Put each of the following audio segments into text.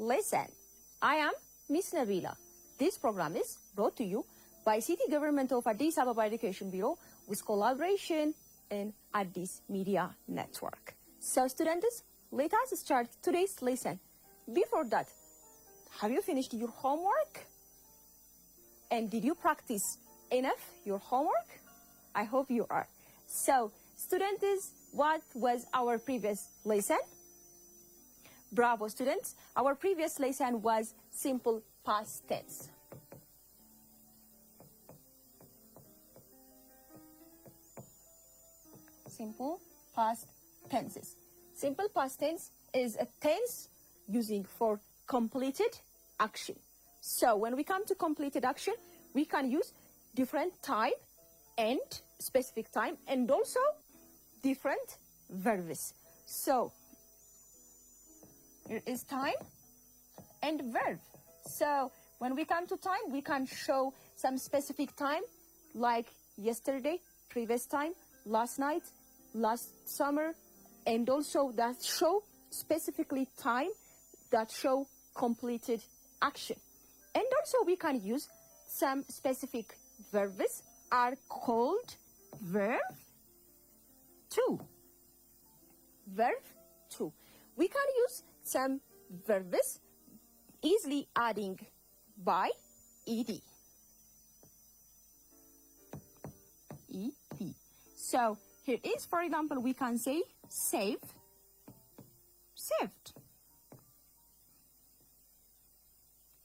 lesson. I am Miss Nabila. This program is brought to you by City Government of Addis Ababa Education Bureau with collaboration in Addis Media Network. So students, let us start today's lesson. Before that, have you finished your homework? And did you practice enough your homework? I hope you are. So students, what was our previous lesson? Bravo students, our previous lesson was simple past tense. Simple past tenses. Simple past tense is a tense using for completed action. So when we come to completed action, we can use different time and specific time and also different verbs. So here is time and verb. So when we come to time, we can show some specific time like yesterday, previous time, last night, last summer, and also that show specifically time that show completed action. And also we can use some specific verbs are called verb to. Verb to. We can use some verbs easily adding by ed. Ed. So here is, for example, we can say save, saved.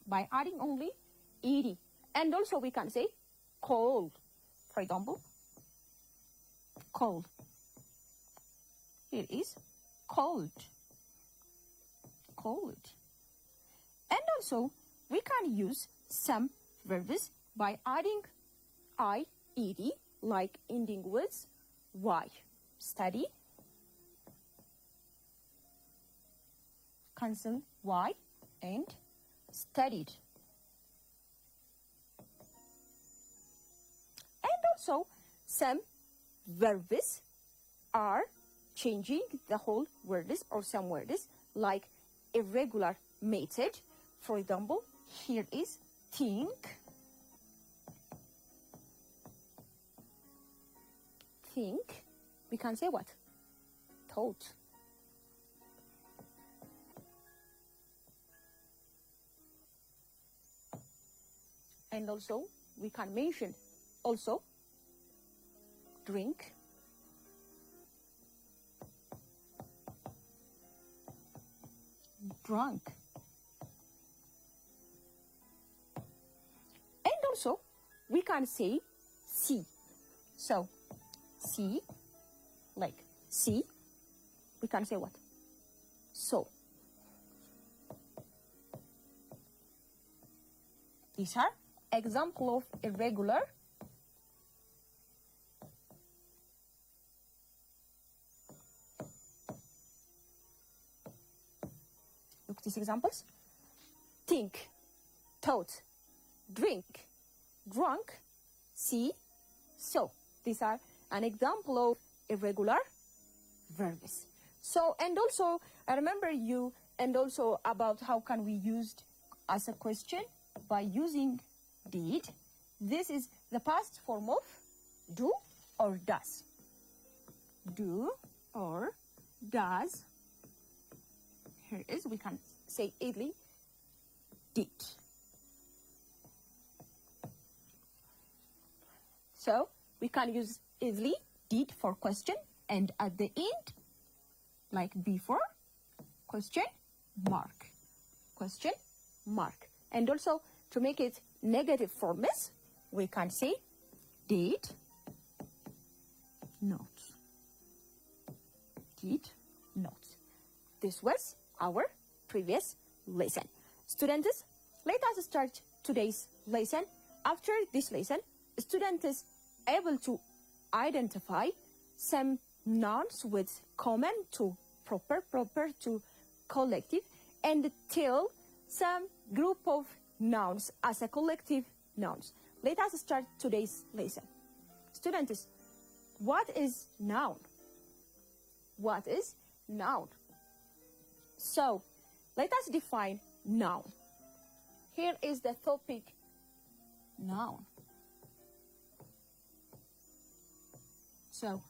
By adding only ed. And also we can say cold. For example, cold. Here is cold. Cold. And also we can use some verbs by adding ied, like ending with y. Study, cancel y, and studied. And also some verbs are changing the whole words or some words like irregular method. For example, here is think, think. We can say what? Thought. And also we can mention also drink, drunk. And also we can say see. So see, like see, we can say what? So. These are example of irregular look these examples. Think, thought, drink, drunk, see, so. These are an example of irregular verbs. So, and also I remember you and also about how can we use as a question by using did. This is the past form of do or does. Do or does. Here is, we can say easily did. So we can use easily did for question and at the end, like before, question mark. Question mark. And also to make it negative forms, we can say did not. Did not. This was our previous lesson. Students, let us start today's lesson. After this lesson, student is able to identify some nouns with common to proper to collective, and tell some group of nouns as a collective nouns. Let us start today's lesson. Students, what is noun? What is noun? So, let us define noun. Here is the topic, noun. So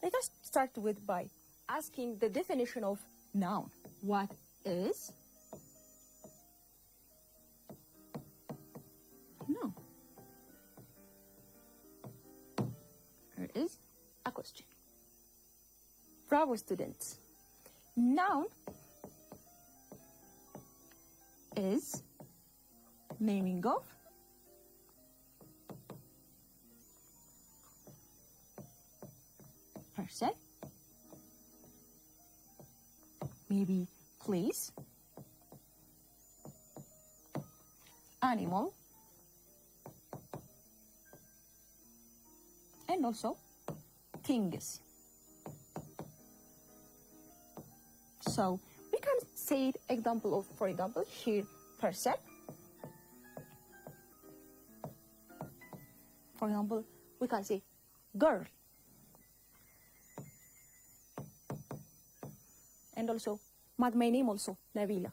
let us start by asking the definition of noun. What is noun? Here is a question. Bravo, students. Noun is naming of person, maybe place, animal, and also things. So we can say example of, for example, here, person. For example, we can say girl. And also, my name also, Nabila.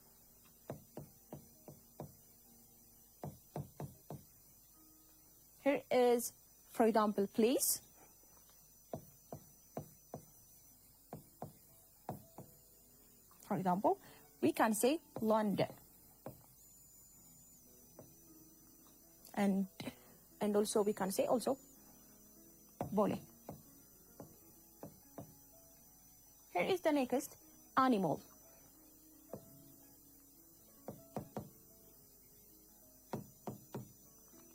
Here is, for example, place. For example, we can say London. And also we can say also Bole. Here is the next, animal.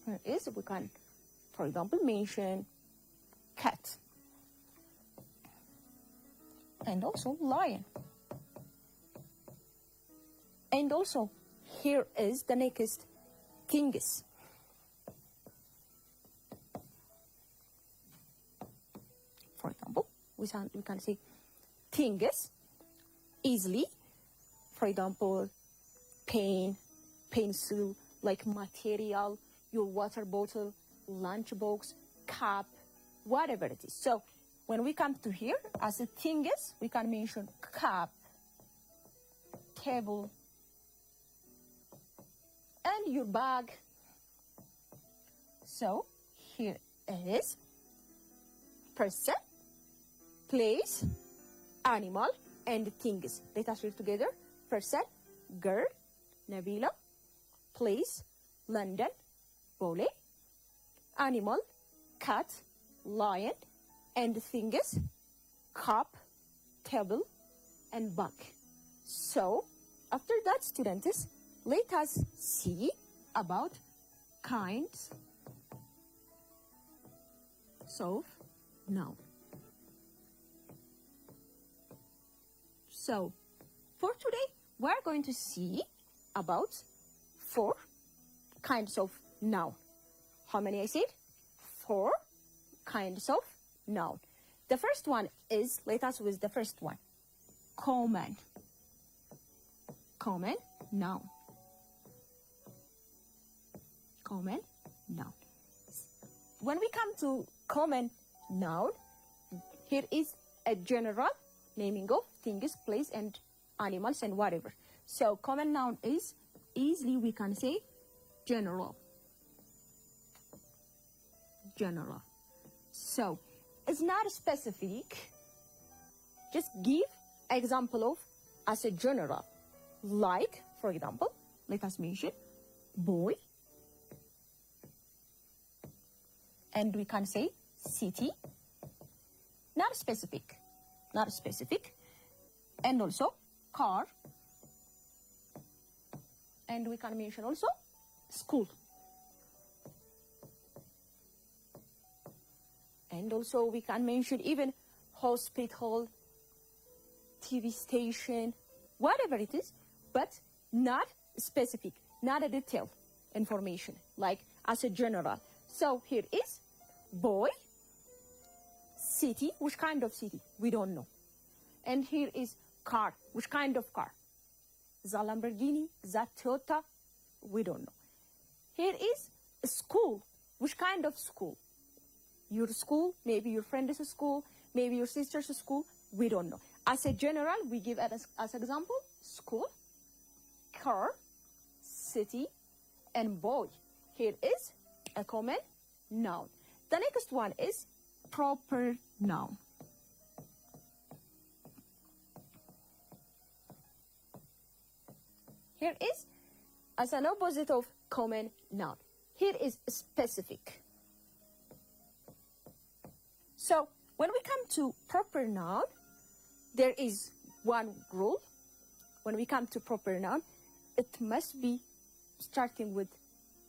Here is, we can, for example, mention cat. And also lion. And also, here is the next, things. For example, we can say things easily. For example, pen, pencil, like material, your water bottle, lunchbox, cup, whatever it is. So when we come to here, as a things, we can mention cup, table, and your bag. So here is person, place, animal, and things. Let us read together. Person, girl, Nabila, place, London, Bole, animal, cat, lion, and things, cup, table, and bag. So after that, students, let us see about kinds of noun. So for today, we're going to see about 4 kinds of noun. How many I said? 4 kinds of noun. The first one is, let us with the first one, common. Common noun. Common noun. When we come to common noun, here is a general naming of things, place, and animals, and whatever. So common noun is, easily we can say general. General. So it's not specific. Just give example of as a general. Like, for example, let us mention boy. And we can say city. Not specific. Not specific. And also car. And we can mention also school. And also we can mention even hospital, TV station, whatever it is, but not specific, not a detailed information, like as a general. So here is boy, city, which kind of city? We don't know. And here is car, which kind of car? The Lamborghini, the Toyota, we don't know. Here is school, which kind of school? Your school, maybe your friend's school, maybe your sister's school, we don't know. As a general, we give as example, school, car, city, and boy. Here is a common noun. The next one is proper noun. Here is as an opposite of common noun. Here is specific. So when we come to proper noun, there is one rule. When we come to proper noun, it must be starting with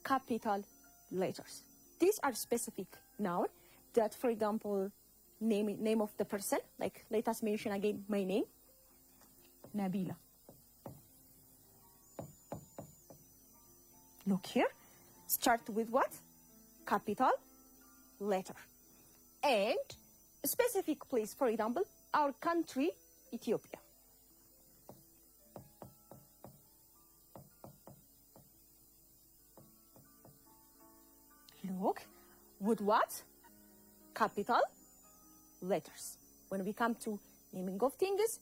capital letters. These are specific noun that, for example, name of the person, like let us mention again my name, Nabila. Look here, start with what? Capital letter. And a specific place, for example, our country, Ethiopia. Look, with what? Capital letters. When we come to naming of things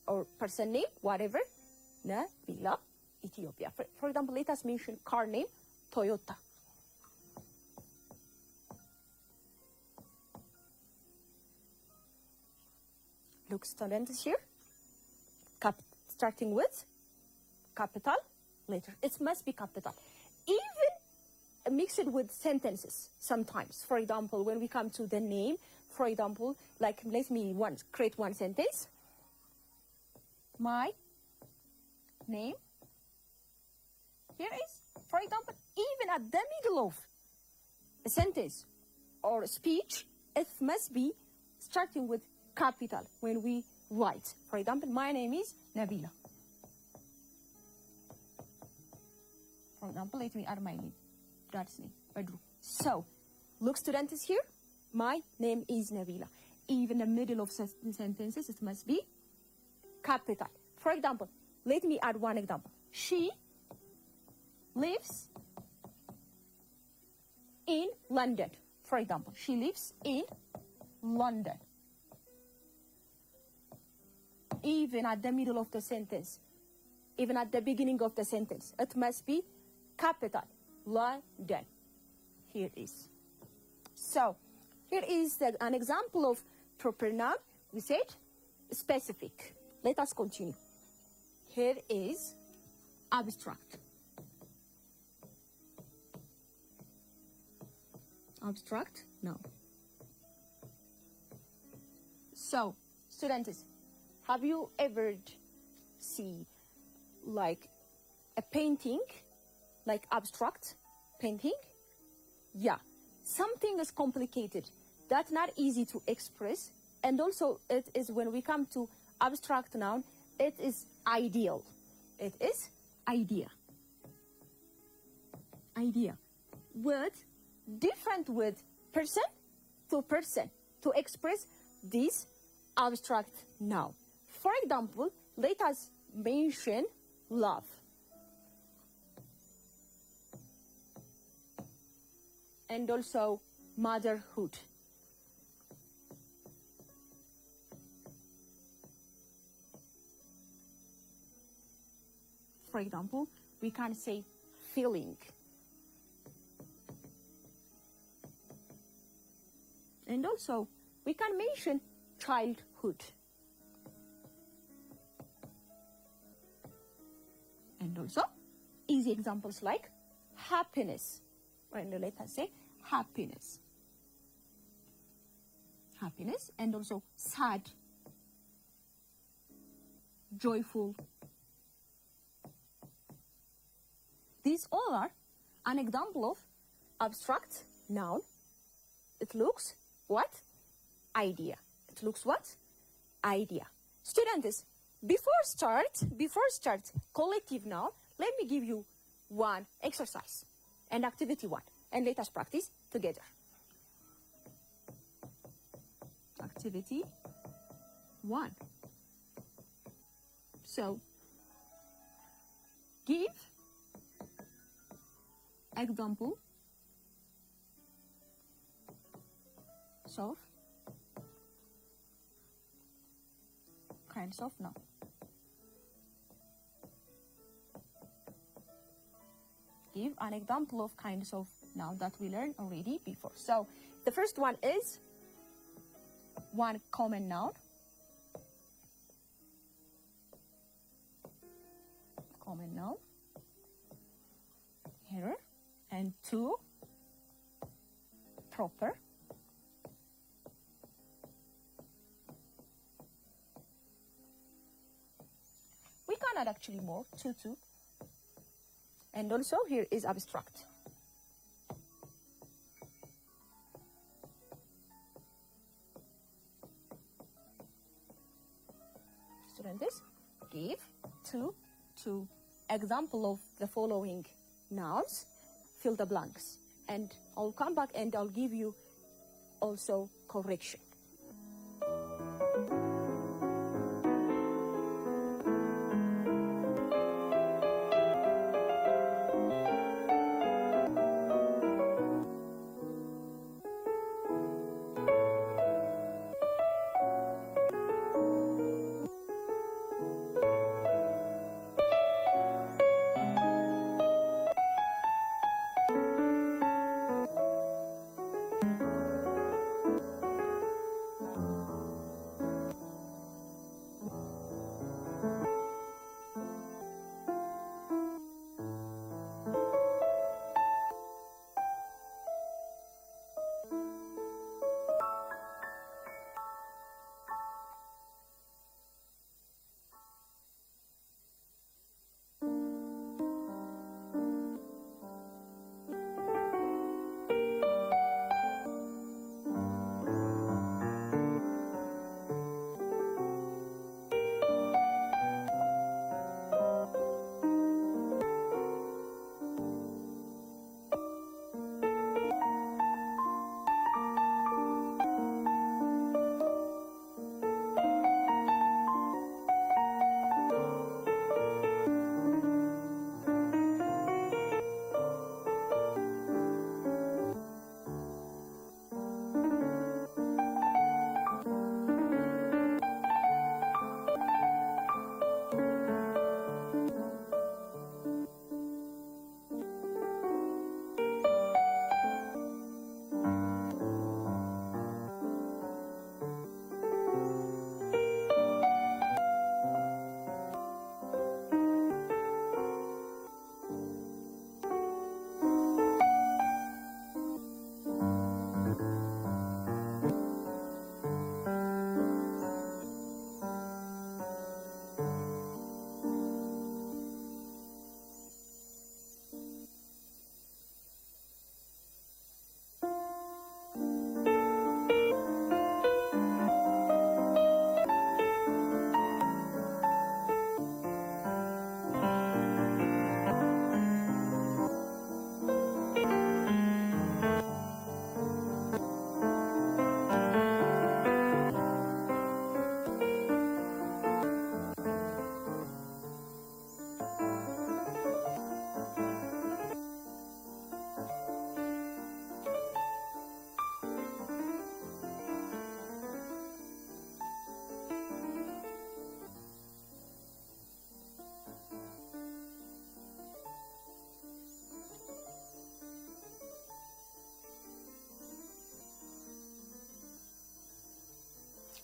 or person name, whatever, Nabila, Ethiopia. For example, let us mention car name, Toyota. Look, students here, starting with capital letter. It must be capital. Even mixed with sentences sometimes. For example, when we come to the name, for example, like let me create one sentence. My name. Here is, for example, even at the middle of a sentence or a speech, it must be starting with capital when we write. For example, my name is Nabila. For example, let me add my name. That's name, Badru. So, look, students here. My name is Nabila. Even in the middle of sentences, it must be capital. For example, let me add one example. She lives in London. For example, she lives in London. Even at the middle of the sentence, even at the beginning of the sentence, it must be capital. London. Here is. So, here is an example of proper noun. We said specific. Let us continue. Here is abstract. Abstract noun. So, students, have you ever seen like a painting, like abstract painting? Yeah, something is complicated. That's not easy to express. And also it is when we come to abstract noun, it is ideal. It is idea. Idea. Word different with person to express this abstract noun. For example, let us mention love. And also motherhood. For example, we can say feeling. And also, we can mention childhood. And also, easy examples like happiness. And let us say happiness. Happiness, and also sad, joyful. These all are an example of abstract noun. It looks what? Idea. It looks what? Idea. Students, before start collective noun, let me give you one exercise and activity one, and let us practice together. Activity 1. So, give example of kinds of noun. give an example of kinds of noun that we learned already before. So the first one is one common noun. Common noun here, and two proper. We can add actually more, two. And also here is abstract. Students, give two example of the following nouns, fill the blanks, and I'll come back and I'll give you also correction.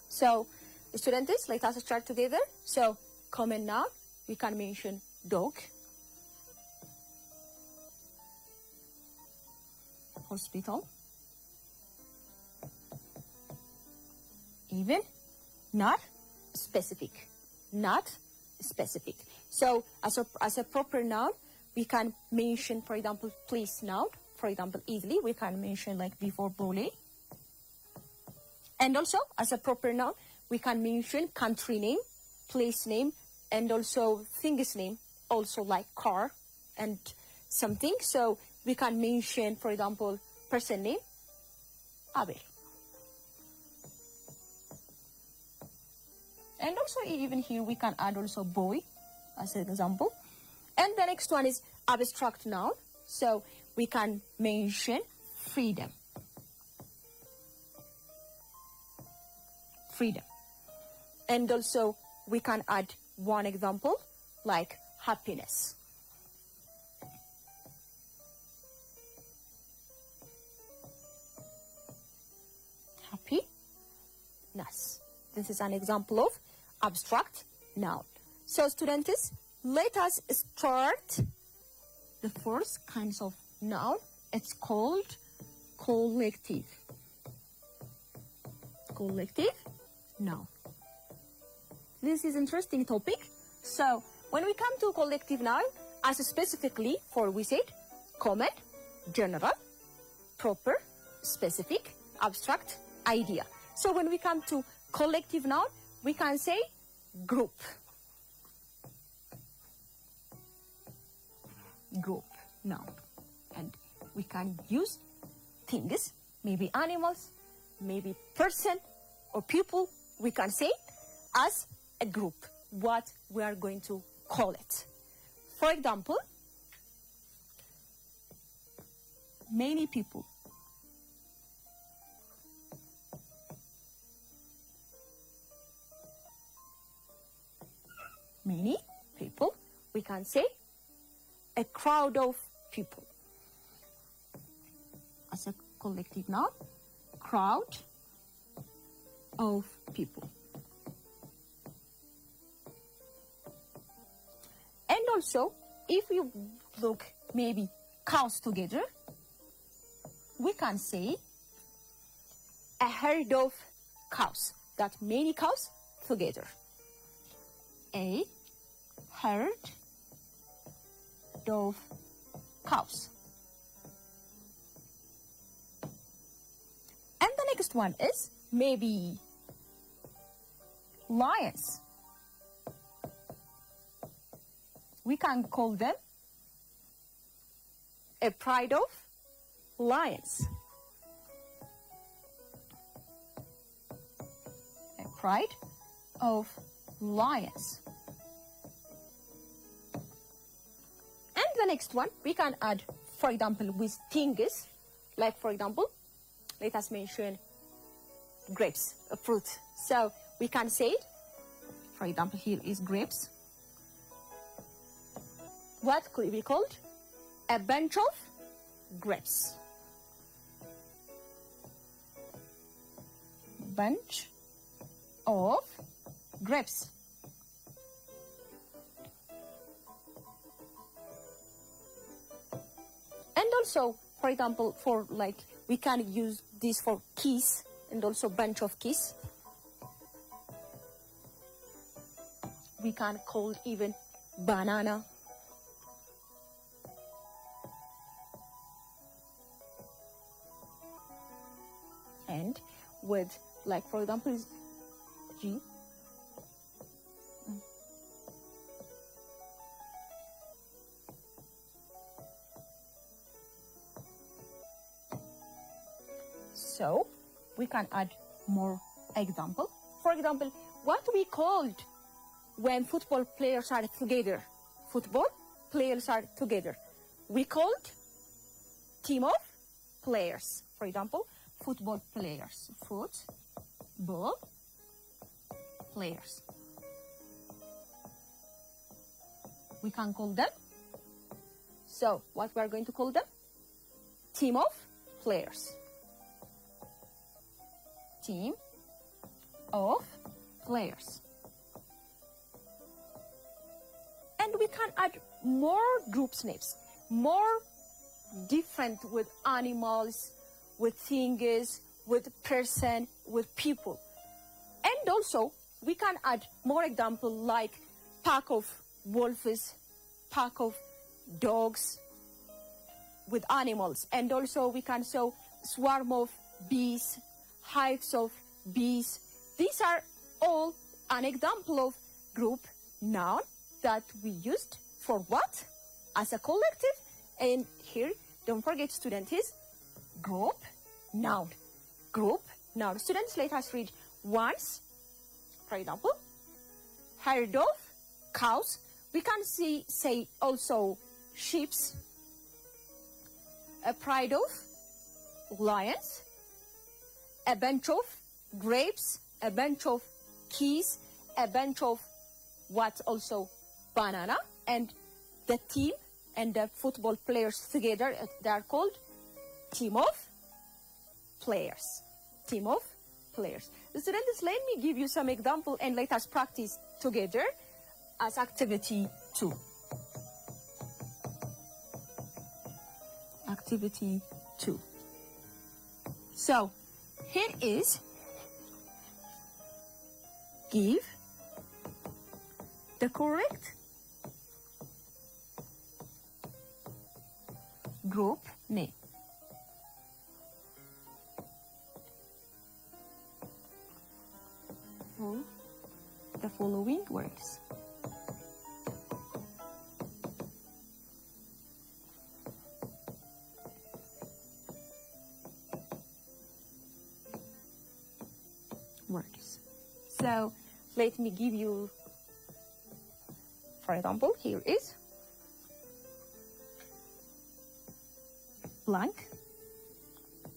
So, students, let us start together. So, common noun, we can mention dog, hospital, even not specific, not specific. So, as a proper noun, we can mention, for example, place noun. For example, easily we can mention like before Bole. And also, as a proper noun, we can mention country name, place name, and also things name, also like car and something. So we can mention, for example, person name, Abel. And also even here we can add also boy as an example. And the next one is abstract noun. So we can mention freedom. Freedom. And also we can add one example like happiness. bananas. This is an example of abstract noun. So students, let us start the first kinds of noun. It's called collective. Collective noun. This is interesting topic. So when we come to collective noun, as specifically for we said common, general, proper, specific, abstract, idea. So when we come to collective noun, we can say group. Group noun. And we can use things, maybe animals, maybe person or people, we can say as a group, what we are going to call it. For example, many people. Many people, we can say a crowd of people. As a collective noun, crowd of people. And also, if you look maybe cows together, we can say a herd of cows, that many cows together. A herd of cows. And the next one is maybe lions. We can call them a pride of lions. A pride of lions. And the next one, we can add, for example, with things, like for example, let us mention grapes, a fruit. So we can say, for example, here is grapes. What could be called? A bunch of grapes. Bunch of grapes. And also, for example, for like, we can use this for keys and also bunch of keys. We can call even banana. And with, like, for example, is G. So we can add more example. For example, what we called when football players are together. Football players are together. We called team of players. For example, football players. Football players. We can call them. So what we are going to call them? Team of players. Team of players. And we can add more groups names, more different with animals, with things, with person, with people. And also, we can add more examples like pack of wolves, pack of dogs, with animals. And also, we can show swarm of bees, hives of bees. These are all an example of group noun that we used for what? As a collective. And here, don't forget, students, is group noun. Group noun. Students, let us read once. For example, herd of cows. We can say also sheep. A pride of lions. A bunch of grapes. A bunch of keys. A bunch of what also? Banana. And the team and the football players together, they are called team of players. Team of players. Students, let me give you some example and let us practice together as activity 2. Activity 2. So, here is give the correct group name. For the following words. Words. So let me give you, for example, here is blank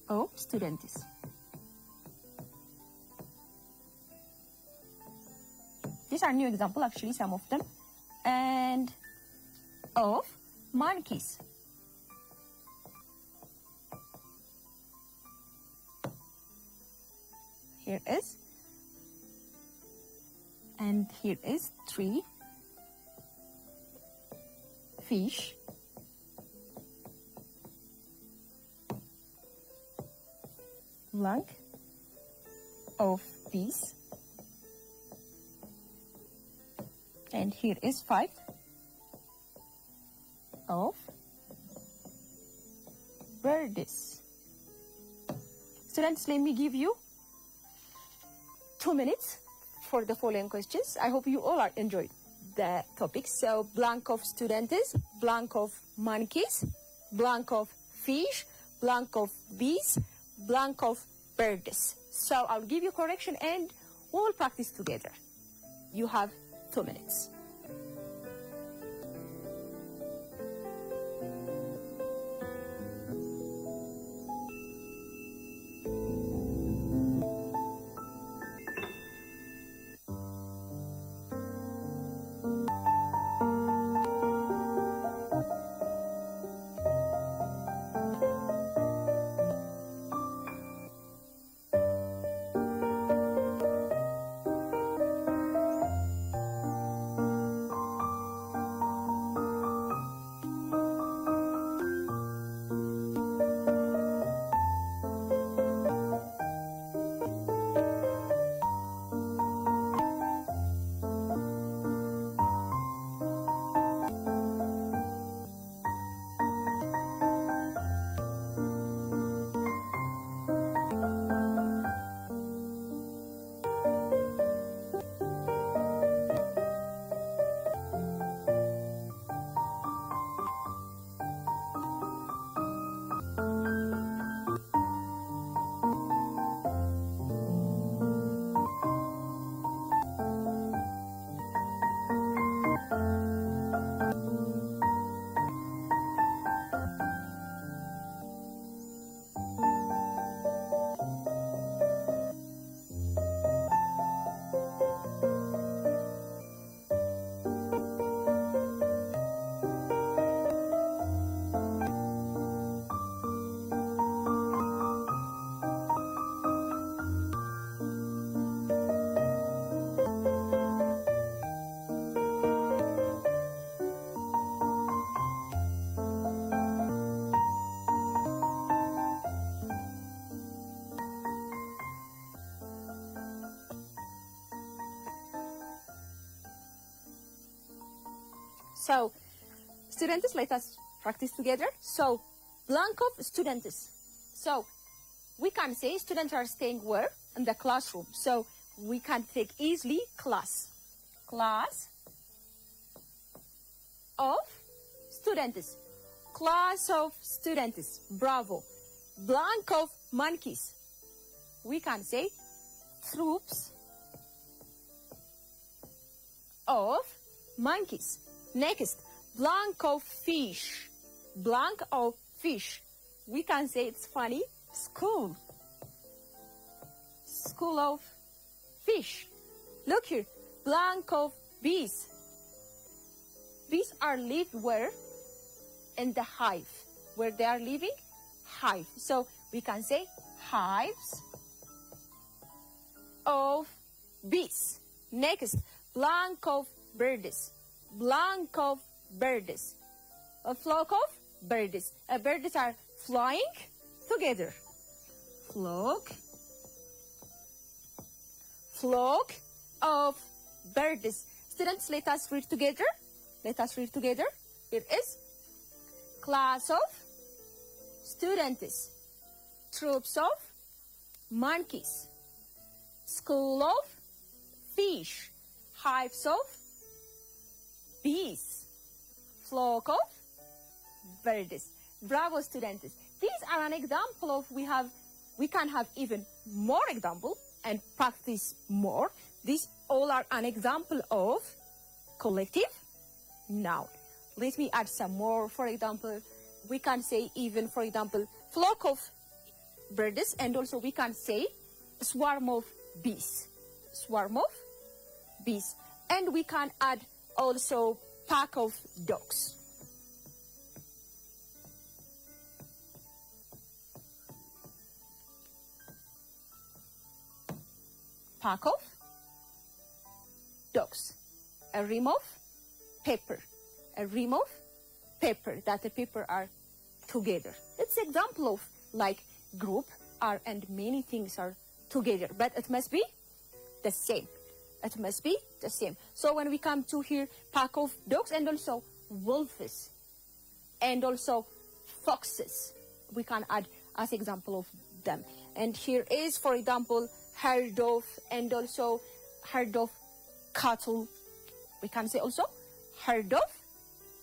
of students. These are new example, actually, some of them. And of monkeys. Here is. And here is 3 fish. Blank of bees. And here is 5 of birds. Students, let me give you 2 minutes for the following questions. I hope you all are enjoyed the topic. So blank of students, blank of monkeys, blank of fish, blank of bees, blank of birds. So I'll give you correction and we'll practice together. You have 2 minutes. So, students, let us practice together. So, blank of students. So, we can say students are staying where? In the classroom. So, we can take easily class. Class of students. Class of students. Bravo. Blank of monkeys. We can say troops of monkeys. Next, blank of fish. Blank of fish. We can say it's funny. School. School of fish. Look here. Blank of bees. Bees are lived where? In the hive. Where they are living? Hive. So we can say hives of bees. Next, blank of birds. Blank of birds. A flock of birds. Birds are flying together. Flock of birds. Students, let us read together. Let us read together. Here is class of students, troops of monkeys, school of fish, hives of bees, flock of birds. Bravo, students. These are an example of we can have even more example and practice more. These all are an example of collective noun. Let me add some more. For example, we can say even, for example, flock of birds, and also we can say swarm of bees. Swarm of bees. And we can add also pack of dogs. Pack of dogs. A ream of paper. A ream of paper, that the paper are together. It's example of like group are and many things are together, but it must be the same. It must be the same. So when we come to here, pack of dogs, and also wolves, and also foxes, we can add as example of them. And here is, for example, herd of, and also herd of cattle. We can say also herd of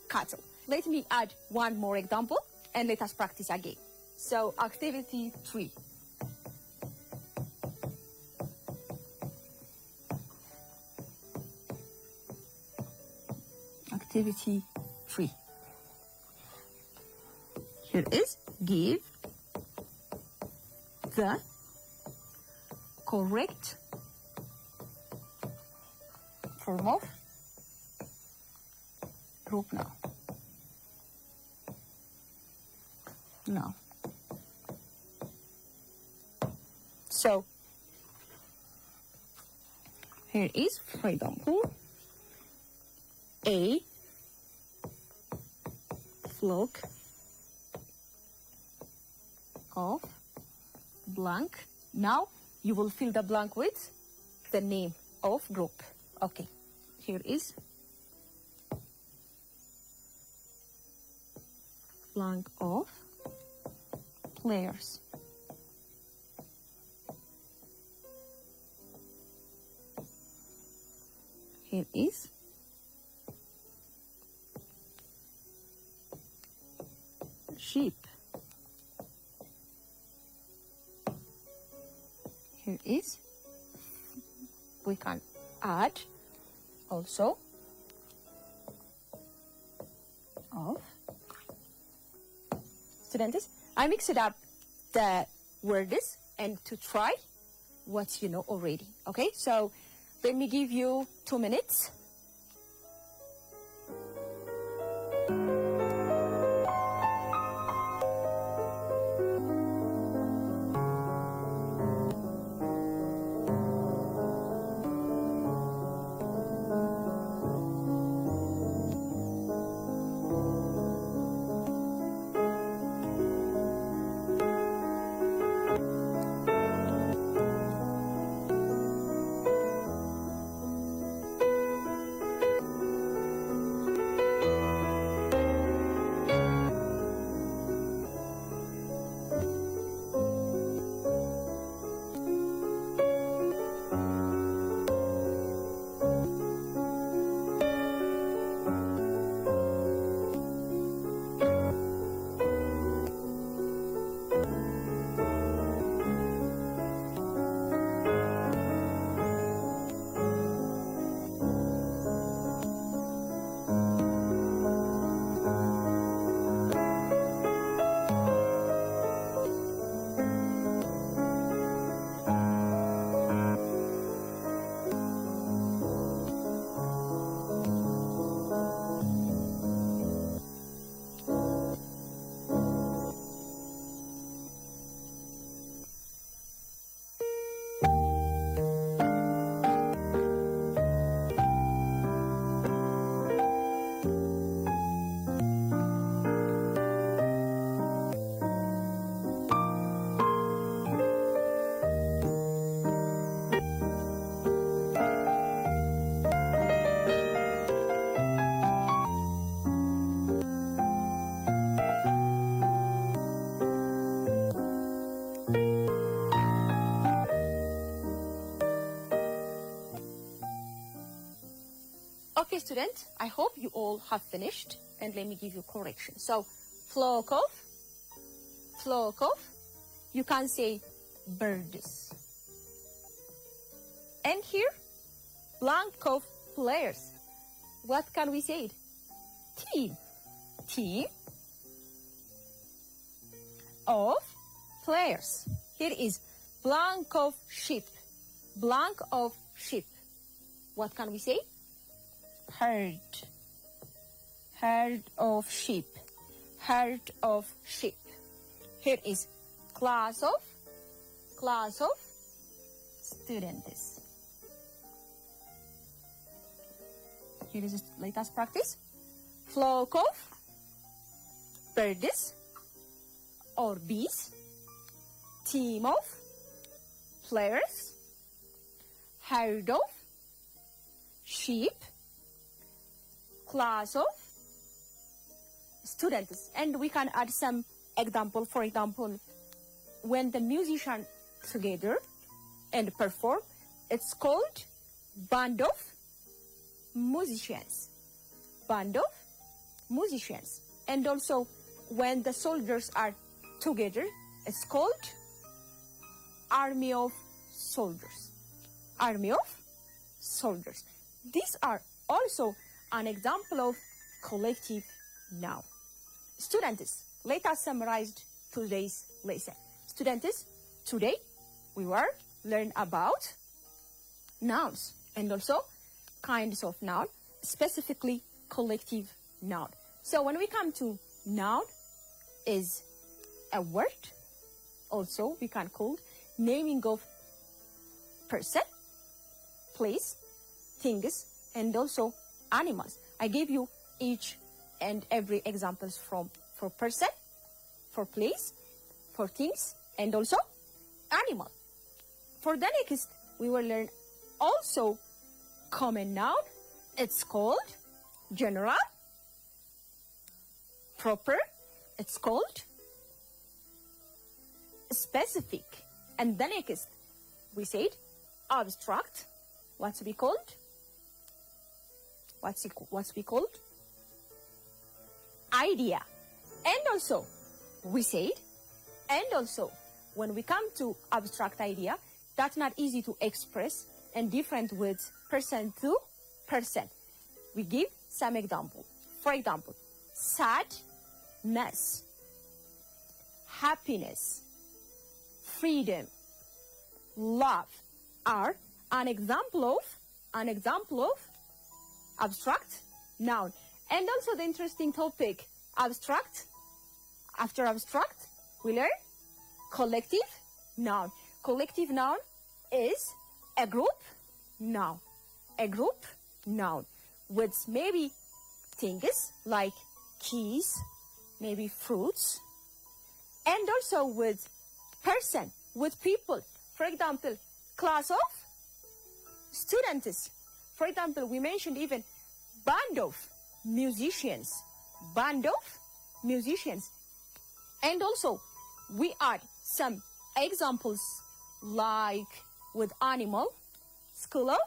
cattle. Let me add one more example and let us practice again. So activity 3. Activity 3. Here is give the correct form of group noun. Now, so here is, for example, a flock of blank. Now you will fill the blank with the name of group. Okay, here is blank of players. Here is sheep. Here is, we can add also of students. I mixed up the words and to try what you know already. Okay, so let me give you 2 minutes. Okay, student, I hope you all have finished, and let me give you correction. So, flock of, you can say birds. And here, blank of players. What can we say? Team of players. Here is blank of sheep. What can we say? Herd of sheep. Here is class of students. Here is let us practice. Flock of birds or bees. Team of players. Herd of sheep. Class of students. And we can add some example. For example, when the musicians together and perform, it's called band of musicians. And also when the soldiers are together, it's called army of soldiers. These are also an example of collective noun. Students, let us summarize today's lesson. Students, today we will learn about nouns and also kinds of noun, specifically collective noun. So when we come to noun is a word, also we can call naming of person, place, things, and also animals. I gave you each and every examples for person, for place, for things, and also animal. For the next, we will learn also common noun. It's called general, proper, it's called specific. And the next, we said abstract. What's we called? Idea. And also, we said, and also, when we come to abstract idea, that's not easy to express and different with person to person. We give some example. For example, sadness, happiness, freedom, love are an example of abstract noun. And also the interesting topic, abstract. After abstract, we learn collective noun. Collective noun is a group noun. With maybe things like keys, maybe fruits, and also with person, with people. For example, class of students. For example, we mentioned even band of musicians. And also, we add some examples like with animal, school of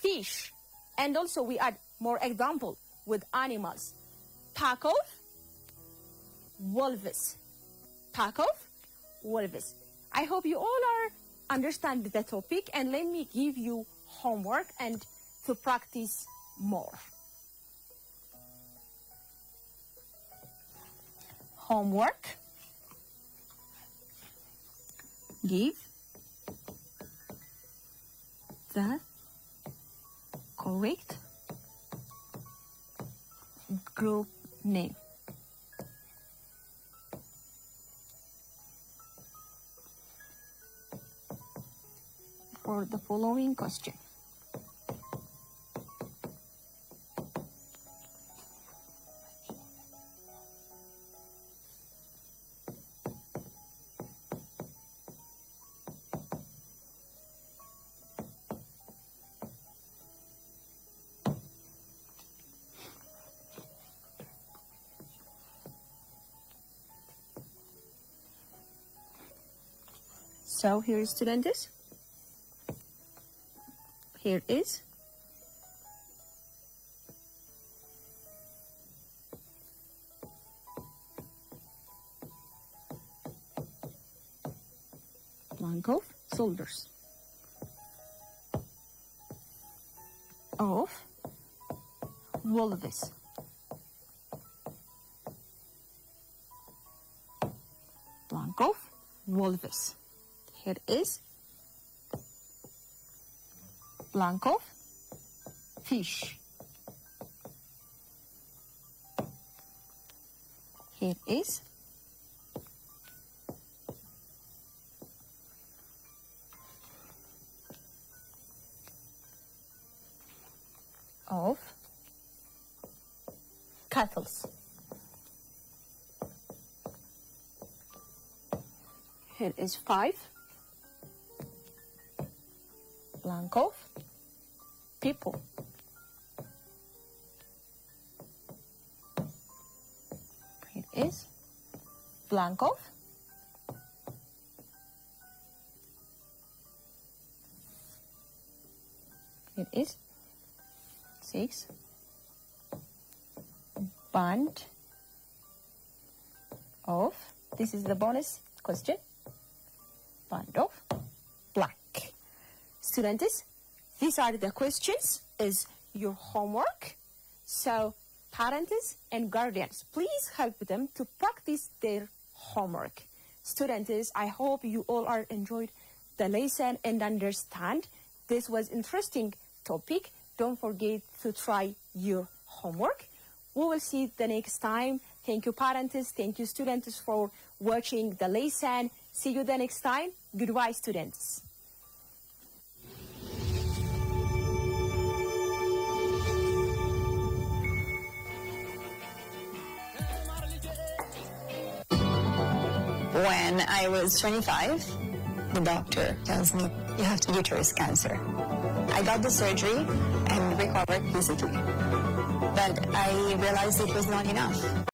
fish. And also we add more example with animals, pack of wolves. I hope you all are understand the topic, and let me give you homework and to practice more. Homework. Give the correct group name. For the following question. So here is students. Here is blank of shoulders of vulvas. Blank of vulvas. Here is blank of fish. Here is of kettles. Here is 5 blank of people. Here is blank of here is 6 band of, this is the bonus question, band of black. Students, these are the questions, is your homework. So parents and guardians, please help them to practice their homework. Students, I hope you all are enjoyed the lesson and understand this was interesting topic. Don't forget to try your homework. We will see the next time. Thank you, parents. Thank you, students, for watching the lesson. See you the next time. Goodbye, students. When I was 25, the doctor tells me, you have uterus cancer. I got the surgery and recovered physically. But I realized it was not enough.